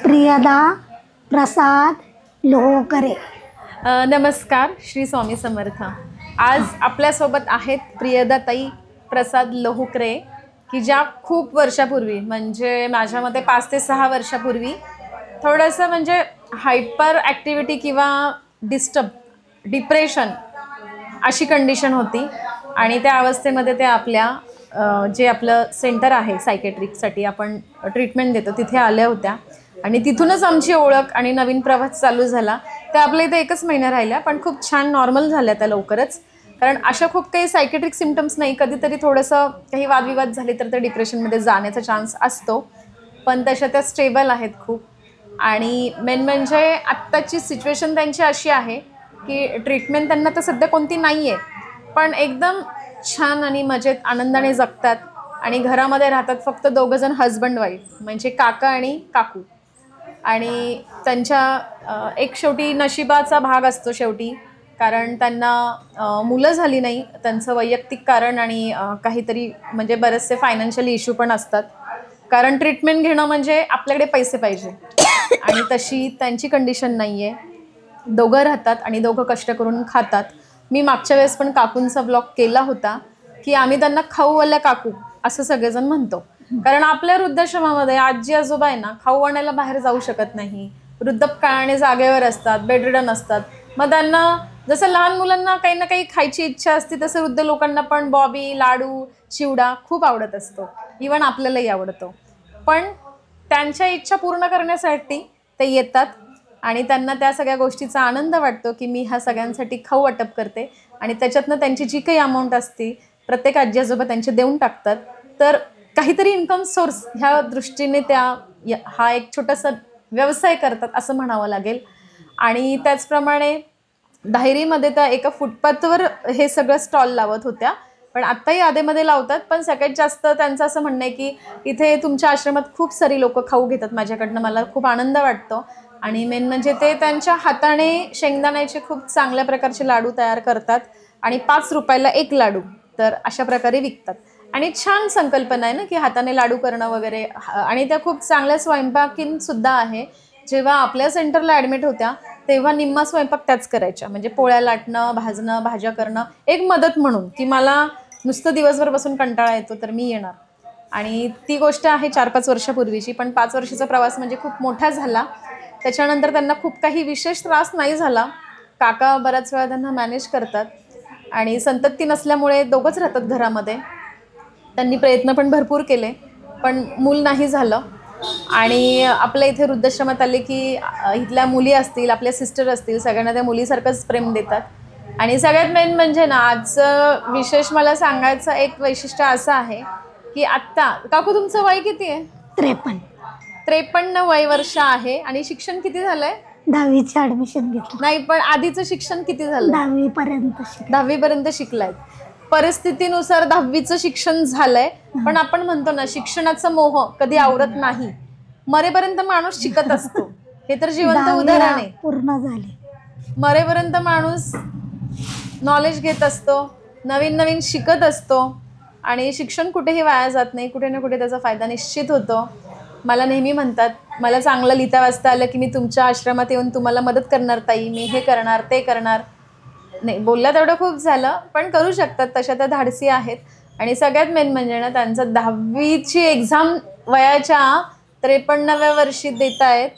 प्रियदा प्रसाद लोहकरे। नमस्कार, श्री स्वामी समर्थ। आज आपल्यासोबत आहेत प्रियदाताई प्रसाद लोहकरे, की ज्या खूप वर्षापूर्वी म्हणजे माझ्या मते 5 ते 6 वर्षापूर्वी थोडंसं म्हणजे हायपर ॲक्टिव्हिटी किंवा डिप्रेशन अशी कंडिशन होती आणि त्या अवस्थेमध्ये ते आपल्या जे आपलं सेंटर आहे सायकेट्रिकसाठी आपण ट्रीटमेंट देतो तिथे आल्या होत्या आणि तिथूनच आमची ओळख आणि नवीन प्रवास चालू झाला। त्या आपल्या इथे 1च महिना राहिल्या पण खूप छान नॉर्मल झाल्या त्या लवकरच, कारण अशा खूप काही सायकेट्रिक सिम्पटम्स नाही, कधीतरी थोडंसं काही वादविवाद झाले तर ते डिप्रेशनमध्ये जाण्याचा चान्स असतो, पण तशा त्या स्टेबल आहेत खूप। आणि मेन म्हणजे आत्ताची सिच्युएशन त्यांची अशी आहे की ट्रीटमेंट त्यांना तर सध्या कोणती नाही आहे, पण एकदम छान आणि मजेत आनंदाने जगतात आणि घरामध्ये राहतात फक्त 2 जण हजबंड वाईफ, म्हणजे काका आणि काकू। आणि त्यांच्या एक शेवटी नशिबाचा भाग असतो शेवटी, कारण त्यांना मुलं झाली नाही, त्यांचं वैयक्तिक कारण आणि काहीतरी म्हणजे बरेचसे फायनान्शियल इश्यू पण असतात, कारण ट्रीटमेंट घेणं म्हणजे आपल्याकडे पैसे पाहिजे आणि तशी त्यांची कंडिशन नाही आहे। दोघं राहतात आणि दोघं कष्ट करून खातात। मी मागच्या वेळेस पण काकूंचा ब्लॉग केला होता की आम्ही त्यांना खाऊवाल्या काकू असं सगळेजण म्हणतो, कारण आपल्या वृद्धाश्रमामध्ये आजी आजोबा आहे ना, खाऊ आणायला बाहेर जाऊ शकत नाही, वृद्धकाळाने जागेवर असतात, बेडरिडन असतात, मग त्यांना जसं लहान मुलांना काही ना काही खायची इच्छा असते तसं वृद्ध लोकांना पण बॉबी, लाडू, चिवडा खूप आवडत असतो, इव्हन आपल्यालाही आवडतो। पण त्यांच्या इच्छा पूर्ण करण्यासाठी ते येतात आणि त्यांना त्या सगळ्या गोष्टीचा आनंद वाटतो की मी ह्या सगळ्यांसाठी खाऊ वाटप करते आणि त्याच्यातनं त्यांची जी काही अमाऊंट असते प्रत्येक आजी आजोबा त्यांचे देऊन टाकतात, तर काहीतरी इन्कम सोर्स ह्या दृष्टीने त्या हा एक छोटासा व्यवसाय करतात असं म्हणावं लागेल। आणि त्याचप्रमाणे धायरीमध्ये त्या एका फुटपाथवर हे सगळं स्टॉल लावत होत्या, पण आत्ताही आधेमध्ये लावतात, पण सगळ्यात जास्त त्यांचं असं म्हणणं आहे की इथे तुमच्या आश्रमात खूप सारी लोकं खाऊ घेतात माझ्याकडनं, मला खूप आनंद वाटतो। आणि मेन म्हणजे ते त्यांच्या हाताने शेंगदाण्याचे खूप चांगल्या प्रकारचे लाडू तयार करतात आणि 5 रुपयाला 1 लाडू तर अशा प्रकारे विकतात। आणि छान संकल्पना आहे ना की हाताने लाडू करणं वगैरे, आणि त्या खूप चांगल्या स्वयंपाकीनसुद्धा आहे। जेव्हा आपल्या सेंटरला ॲडमिट होत्या तेव्हा निम्मा स्वयंपाक त्याच करायच्या, म्हणजे पोळ्या लाटणं, भाजणं, भाज्या करणं, एक मदत म्हणून की मला नुसतं दिवसभर बसून कंटाळा येतो तर मी येणार। आणि ती गोष्ट आहे 4-5 वर्षापूर्वीची, पण 5 वर्षाचा प्रवास म्हणजे खूप मोठा झाला। त्याच्यानंतर त्यांना खूप काही विशेष त्रास नाही झाला, काका बऱ्याच वेळा त्यांना मॅनेज करतात आणि संतती नसल्यामुळे दोघंच राहतात घरामध्ये। त्यांनी प्रयत्न पण भरपूर केले पण मूल नाही झालं। आणि आपल्या इथे वृद्धाश्रमात आले की इथल्या मुली असतील, आपल्या सिस्टर असतील, सगळ्यांना त्या मुलीसारखंच प्रेम देतात। आणि सगळ्यात मेन म्हणजे ना, आजचं विशेष मला सांगायचं एक वैशिष्ट्य असं आहे की आत्ता काकू तुमचं वय किती आहे? 53 वय वर्ष आहे आणि शिक्षण किती झालंय? 10वीचे ॲडमिशन घेतलं नाही, पण आधीचं शिक्षण किती झालं? 10वी पर्यंत 10वी पर्यंत शिकलायत। परिस्थितीनुसार 10वीचं शिक्षण झालंय, पण आपण म्हणतो ना शिक्षणाचा मोह कधी आवरत नाही, मरेपर्यंत माणूस शिकत असतो, हे तर जिवंत उदाहरण आहे। पूर्ण झाले, मरेपर्यंत माणूस नॉलेज घेत असतो, नवीन नवीन शिकत असतो आणि शिक्षण कुठेही वाया जात नाही, कुठे ना कुठे त्याचा फायदा निश्चित होतो। मला नेहमी म्हणतात, मला चांगलं लिहिता वाचता आलं की मी तुमच्या आश्रमात येऊन तुम्हाला मदत करणार ताई, मी हे करणार ते करणार। नाही, बोलला तेवढं खूप झालं, पण करू शकतात, तशा त्या धाडसी आहेत। आणि सगळ्यात मेन म्हणजे ना, त्यांचं 10वीची एक्झाम वयाच्या 53व्या वर्षी देत आहेत।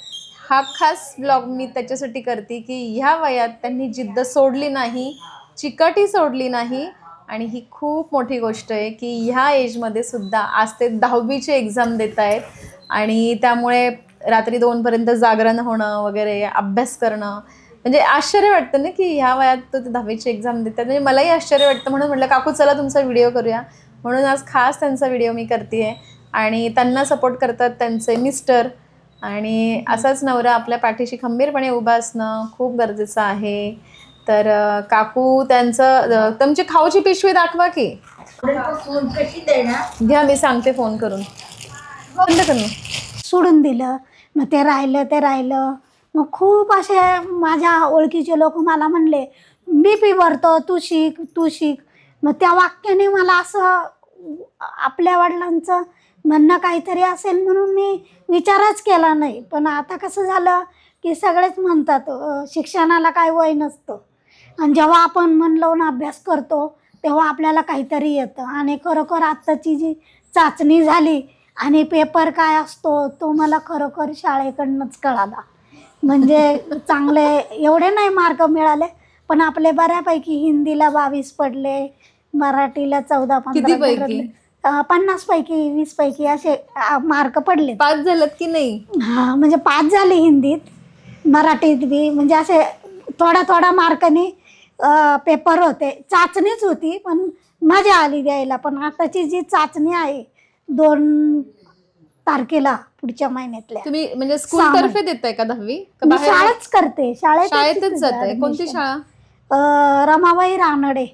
हा खास ब्लॉग मी त्याच्यासाठी करते की ह्या वयात त्यांनी जिद्द सोडली नाही, चिकाटी सोडली नाही, आणि ही खूप मोठी गोष्ट आहे की ह्या एजमध्ये सुद्धा आज ते 10वीची एक्झाम देत आहेत आणि त्यामुळे रात्री 2पर्यंत जागरण होणं वगैरे, अभ्यास करणं, म्हणजे आश्चर्य वाटतं ना की ह्या वयात तो 10वीची एक्झाम देतात, म्हणजे मलाही आश्चर्य वाटतं। म्हणून म्हटलं काकू चला तुमचा व्हिडिओ करूया, म्हणून आज खास त्यांचा व्हिडिओ मी करते आहे। आणि त्यांना सपोर्ट करतात त्यांचे मिस्टर, आणि असाच नवरा आपल्या पाठीशी खंबीरपणे उभा असणं खूप गरजेचं आहे। तर काकू त्यांचं तुमची खाऊची पिशवी दाखवा की, घ्या मी सांगते फोन करून, बंद करणं सोडून दिलं, मग ते राहिलं। मग खूप असे माझ्या ओळखीचे लोक मला म्हणले BP भरतो, तू शिक तू शिक। मग त्या वाक्याने मला असं आपल्या वडिलांचं म्हणणं काहीतरी असेल म्हणून मी विचारच केला नाही. पण आता कसं झालं की सगळेच म्हणतात शिक्षणाला काय वय नसतं, आणि जेव्हा आपण मन लावून अभ्यास करतो तेव्हा आपल्याला काहीतरी येतं. आणि खरोखर आत्ताची जी चाचणी झाली आणि पेपर काय असतो तो मला खरोखर शाळेकडनंच कळाला. म्हणजे चांगले एवढे नाही मार्क मिळाले, पण आपले बऱ्यापैकी हिंदीला 22 पडले, मराठीला 14-15 पैकी? 50 पैकी 20 पैकी असे मार्क पडले. पास झालात की नाही? हां, म्हणजे 5 झाले हिंदीत, मराठीत बी. म्हणजे असे थोड्या मार्काने पेपर होते. चाचणीच होती पण मजा आली द्यायला. पण आताची जी चाचणी आहे 2 तारखेला पुढच्या महिन्यातल्या, तुम्ही म्हणजे स्कूल तर्फे देताय का 10वी? मी शाळाच करते, शाळेतच जाताय? कोणती शाळा? रमाबाई रानडे.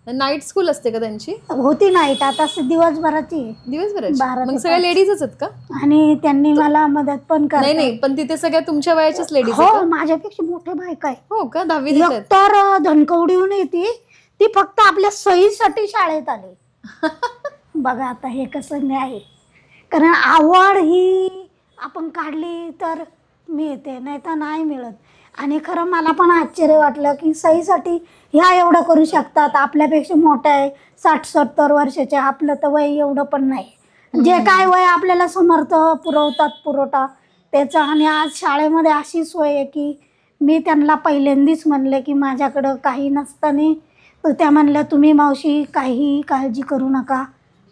नाईट स्कूल असते का त्यांची? होती नाईट, आता दिवसभराची. दिवसभराची? 12 मग ते सगळ्या 5. लेडीजच आहेत का? आणि त्यांनी मला मदत पण नाही नाही, पण तिथे सगळ्या तुमच्या वयाच्याच लेडीज हो, आहेत का? माझ्यापेक्षा मोठे बायका आहे. हो का? 10वी देतात? एक तर धनकवडीहून येते, ती फक्त आपल्या सहीसाठी शाळेत आली. बघा आता हे कसं न्याय. कारण आवड ही आपण काढली तर मिळते, नाही तर नाही मिळत. आणि खरं मला पण आश्चर्य वाटलं की सहीसाठी ह्या एवढं करू शकतात, आपल्यापेक्षा मोठ्या आहे, 60-70 वर्षाच्या. आपलं तर वय एवढं पण नाही. जे काय वय आपल्याला समर्थ पुरवता त्याचं. आणि आज शाळेमध्ये अशी सोय आहे की मी त्यांना पहिल्यांदाच म्हणले की माझ्याकडं काही नसताना, तर त्या म्हणल्या तुम्ही मावशी काही काळजी करू नका,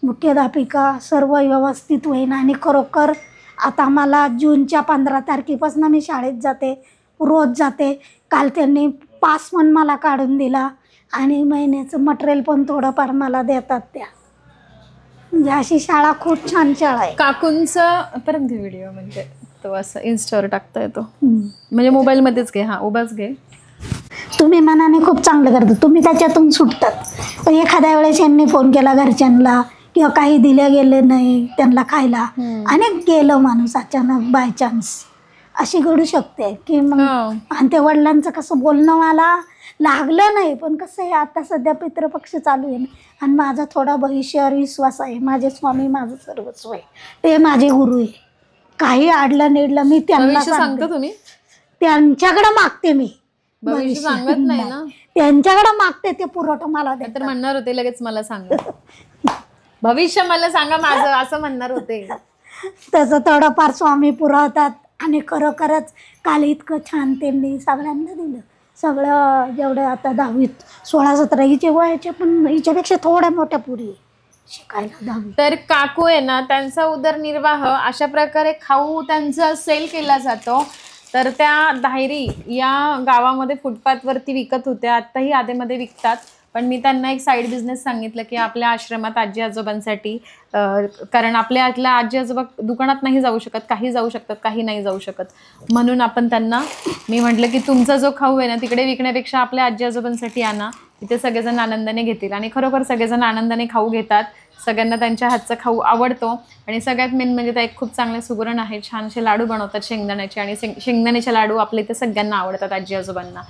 मुख्याध्यापिका सर्व व्यवस्थित होईन. आणि खरोखर आता मला जूनच्या 15 तारखेपासून मी शाळेत जाते, रोज जाते. काल त्यांनी पास पण मला काढून दिला आणि महिन्याचं मटेरियल पण थोडंफार मला देतात त्या. म्हणजे अशी शाळा खूप छान शाळा आहे. काकूंचा परत व्हिडिओ म्हणजे तो असं इन्स्टावर टाकता येतो, म्हणजे मोबाईलमध्येच घे. हा उभाच घे. तुम्ही मनाने खूप चांगलं करता, तुम्ही त्याच्यातून सुटतात. पण एखाद्या वेळेस यांनी फोन केला घरच्यांना किंवा काही दिलं गेलं नाही त्यांना खायला, आणि गेलं माणूस अचानक बाय चान्स, अशी घडू शकते की मग. आणि ते वडिलांचं कसं बोलणं मला लागलं नाही, पण कसं आहे आता सध्या पितृपक्ष चालू आहे ना, आणि माझा थोडा भविष्यावर विश्वास आहे. माझे स्वामी माझं सर्वस्व आहे, ते माझे गुरु आहे. काही अडलं निडलं मी त्यांना सांगतो. तुम्ही त्यांच्याकडे मागते, मी भविष्य सांगत नाही ना, त्यांच्याकडे मागते, ते पुरवठा मला देतात. तर म्हणणार होते लगेच मला सांगा भविष्य मला सांगा माझं, असं म्हणणार होते. तसं थोडंफार स्वामी पुरवतात. आणि खरोखरच काल इतकं छान त्यांनी सगळ्यांना दिलं. सगळं जेवढं आता 10वीत 16-17 हिचे वयाचे, पण हिच्यापेक्षा थोड्या मोठ्या पुढे शिकायला 10वी. तर काकू आहे ना, त्यांचा उदरनिर्वाह अशा प्रकारे खाऊ त्यांचा सेल केला जातो. तर त्या धायरी या गावामध्ये फुटपाथवरती विकत होत्या, आत्ताही आधेमध्ये विकतात. पण मी त्यांना एक साईड बिझनेस सांगितलं की आपल्या आश्रमात आजी आजोबांसाठी, कारण आपल्या आजी आजोबा दुकानात नाही जाऊ शकत, काही जाऊ शकतात, काही नाही जाऊ शकत. म्हणून आपण त्यांना मी म्हटलं की तुमचा जो खाऊ आहे ना तिकडे विकण्यापेक्षा आपल्या आजी आजोबांसाठी आणा, तिथे सगळेजण आनंदाने घेतील. आणि खरोखर सगळेजण आनंदाने खाऊ घेतात, सगळ्यांना त्यांच्या हातचा खाऊ आवडतो. आणि सगळ्यात मेन म्हणजे त्या एक खूप चांगले सुगरण आहे, छानसे लाडू बनवतात शेंगदाण्याचे, आणि शेंगदाण्याचे लाडू आपल्या इथे सगळ्यांना आवडतात आजी आजोबांना.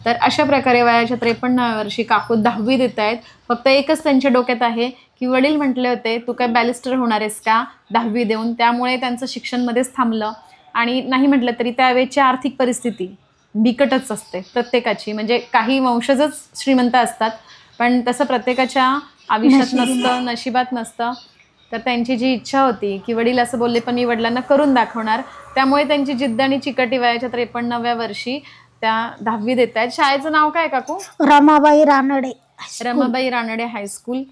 तर अशा प्रकारे वयाच्या 53व्या वर्षी काकू 10वी देत आहेत. फक्त एकच त्यांच्या डोक्यात आहे की वडील म्हटले होते तू काय बॅरिस्टर होणार आहेस का 10वी देऊन, त्यामुळे त्यांचं शिक्षण मध्येच थांबलं. आणि नाही म्हटलं तरी त्यावेळेची आर्थिक परिस्थिती बिकटच असते प्रत्येकाची, म्हणजे काही वंशजच श्रीमंत असतात, पण तसं प्रत्येकाच्या आयुष्यात नसतं, नशिबात नसतं. तर त्यांची जी इच्छा होती की वडील असं बोलले पण मी वडिलांना करून दाखवणार, त्यामुळे त्यांची जिद्द आणि चिकाटी वयाच्या 53व्या वर्षी त्या 10वी देत आहेत. शाळेचं नाव काय काकू? रमाबाई रानडे. रमाबाई रानडे हायस्कूल.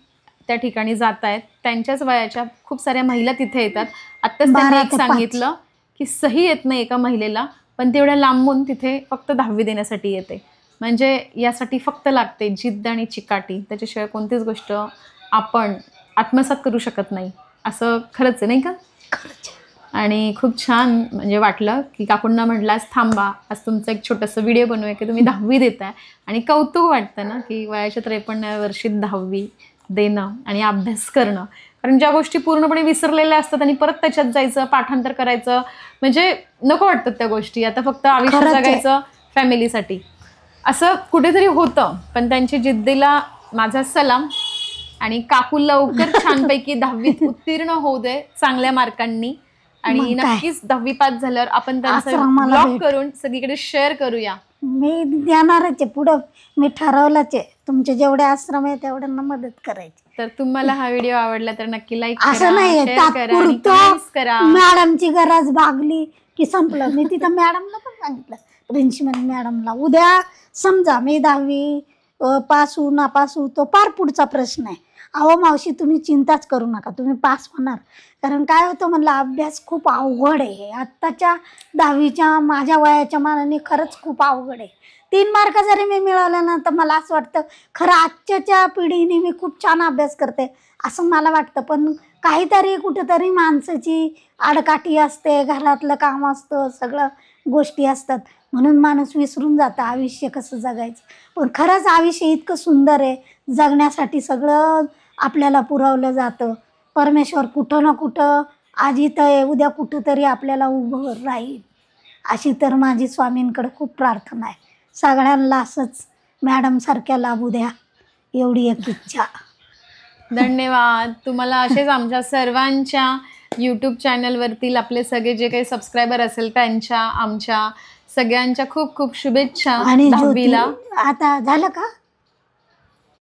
त्या ठिकाणी जात आहेत. त्यांच्याच वयाच्या खूप साऱ्या महिला तिथे येतात. आत्ताच त्यांनी एक सांगितलं की सही येत नाही एका महिलेला, पण तेवढ्या लांबून तिथे फक्त 10वी देण्यासाठी येते. म्हणजे यासाठी फक्त लागते जिद्द आणि चिकाटी, त्याच्याशिवाय कोणतीच गोष्ट आपण आत्मसात करू शकत नाही. असं खरंच आहे नाही का? आणि खूप छान म्हणजे वाटलं की काकूंना म्हटलं आज थांबा, आज तुमचं एक छोटंसं व्हिडिओ बनवूया की तुम्ही 10वी देताय. आणि कौतुक वाटतं ना की वयाच्या 53व्या वर्षी 10वी देणं आणि अभ्यास करणं. कारण ज्या गोष्टी पूर्णपणे विसरलेल्या असतात आणि परत त्याच्यात जायचं, पाठांतर करायचं, म्हणजे नको वाटतात त्या गोष्टी. आता फक्त आयुष्य जगायचं फॅमिलीसाठी, असं कुठेतरी होतं. पण त्यांची जिद्दीला माझा सलाम. आणि काकू लवकर छानपैकी 10वीत उत्तीर्ण होऊ दे चांगल्या मार्कांनी. आणि मग काय? नक्कीच 10वी पास झाल्यावर आपण त्यांचा आश्रमाला ब्लॉग भेट. करून सगळीकडे शेअर करूया. मी देणारच आहे पुढं, मी ठरवलंच आहे तुमचे जेवढे आश्रम आहे तेवढ्यांना मदत करायची. तर तुम्हाला हा व्हिडिओ आवडला तर नक्की लाईक असं नाहीये शेअर करा आणि तात्पुरतं कमेंट्स करा. मॅडमची गरज भागली की संपलं. मी तिथं मॅडमला पण सांगितलं, प्रिन्सिपल मॅडमला, उद्या समजा मी 10वी पास होऊ नापास होऊ तो फार पुढचा प्रश्न आहे. अहो मावशी तुम्ही चिंताच करू नका, तुम्ही पास होणार. कारण काय होतं म्हणलं, अभ्यास खूप अवघड आहे आत्ताच्या 10वीच्या माझ्या वयाच्या मानाने खरंच खूप अवघड आहे. 3 मार्क जरी मी मिळवलं ना तर मला असं वाटतं खरं आजच्या पिढीने मी खूप छान अभ्यास करते असं मला वाटतं. पण काहीतरी कुठेतरी माणसाची आडकाठी असते, घरातलं काम असतं, सगळं गोष्टी असतात, म्हणून माणूस विसरून जातं आयुष्य कसं जगायचं. पण खरंच आयुष्य इतकं सुंदर आहे, जगण्यासाठी सगळं आपल्याला पुरवलं जातं. परमेश्वर कुठं ना कुठं आज इथं आहे, उद्या कुठंतरी आपल्याला उभं राहील, अशी तर माझी स्वामींकडे खूप प्रार्थना आहे. सगळ्यांना असंच मॅडम सारख्या लाभू द्या, एवढी एक इच्छा. धन्यवाद. तुम्हाला असेच आमच्या सर्वांच्या यूट्यूब चॅनलवरतील आपले सगळे जे काही सबस्क्रायबर असेल त्यांच्या आमच्या सगळ्यांच्या खूप खूप शुभेच्छा. आणि ज्योती 10वीला आता झालं का?